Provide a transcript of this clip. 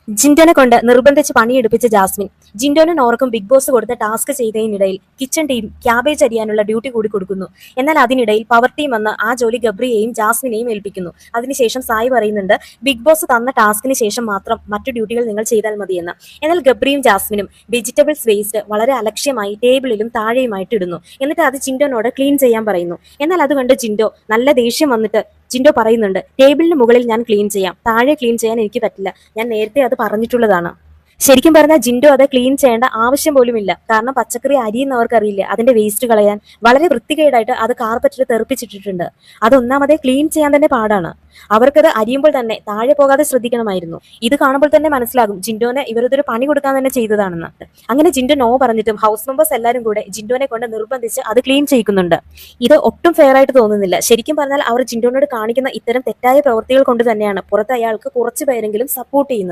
ജിൻഡോനെ കൊണ്ട് നിർബന്ധിച്ച് പണിയെടുപ്പിച്ച ജാസ്മിൻ ജിൻഡോനും നോറക്കും ബിഗ് ബോസ് കൊടുത്ത ടാസ്ക് ചെയ്തതിനിടയിൽ കിച്ചൺ ടീം ക്യാബേജ് അരിയാനുള്ള ഡ്യൂട്ടി കൂടി കൊടുക്കുന്നു. എന്നാൽ അതിനിടയിൽ പവർ ടീം വന്ന് ആ ജോലി ഗബ്രിയെയും ജാസ്മിനെയും ഏൽപ്പിക്കുന്നു. അതിനുശേഷം സായി പറയുന്നുണ്ട് ബിഗ് ബോസ് തന്ന ടാസ്കിന് ശേഷം മാത്രം മറ്റു ഡ്യൂട്ടികൾ നിങ്ങൾ ചെയ്താൽ മതിയെന്ന്. എന്നാൽ ഗബ്രിയും ജാസ്മിനും വെജിറ്റബിൾസ് വേസ്റ്റ് വളരെ അലക്ഷ്യമായി ടേബിളിലും താഴെയുമായിട്ട് ഇടുന്നു. എന്നിട്ട് അത് ജിൻഡോനോട് ക്ലീൻ ചെയ്യാൻ പറയുന്നു. എന്നാൽ അത് കണ്ട് ജിൻഡോ നല്ല ദേഷ്യം വന്നിട്ട് ജിൻഡോ പറയുന്നുണ്ട് ടേബിളിന് മുകളിൽ ഞാൻ ക്ലീൻ ചെയ്യാം, താഴെ ക്ലീൻ ചെയ്യാൻ എനിക്ക് പറ്റില്ല, ഞാൻ നേരത്തെ അത് പറഞ്ഞിട്ടുള്ളതാണ്. ശരിക്കും പറഞ്ഞാൽ ജിൻഡോ അത് ക്ലീൻ ചെയ്യേണ്ട ആവശ്യം പോലും ഇല്ല. കാരണം പച്ചക്കറി അരിയുന്നവർക്ക് അറിയില്ല അതിന്റെ വേസ്റ്റ് കളയാൻ വളരെ വൃത്തികേടായിട്ട് അത് കാർപ്പറ്റിൽ തെറിപ്പിച്ചിട്ടിട്ടുണ്ട്. അതൊന്നാമതേ ക്ലീൻ ചെയ്യാൻ തന്നെ പാടാണ്. അവർക്കത് അരിയുമ്പോൾ തന്നെ താഴെ പോകാതെ ശ്രദ്ധിക്കണമായിരുന്നു. ഇത് കാണുമ്പോൾ തന്നെ മനസ്സിലാകും ജിൻഡോനെ ഇവരതൊരു പണി കൊടുക്കാൻ തന്നെ ചെയ്തതാണെന്ന്. അങ്ങനെ ജിൻഡോ നോ പറഞ്ഞിട്ടും ഹൗസ് മെമ്പേഴ്സ് എല്ലാവരും കൂടെ ജിൻഡോനെ കൊണ്ട് നിർബന്ധിച്ച് അത് ക്ലീൻ ചെയ്യിക്കുന്നുണ്ട്. ഇത് ഒട്ടും ഫെയർ ആയിട്ട് തോന്നുന്നില്ല. ശരിക്കും പറഞ്ഞാൽ അവർ ജിൻഡോനോട് കാണിക്കുന്ന ഇത്തരം തെറ്റായ പ്രവൃത്തികൾ കൊണ്ട് തന്നെയാണ് പുറത്ത് അയാൾക്ക് കുറച്ചു പേരെങ്കിലും സപ്പോർട്ട് ചെയ്യുന്നത്.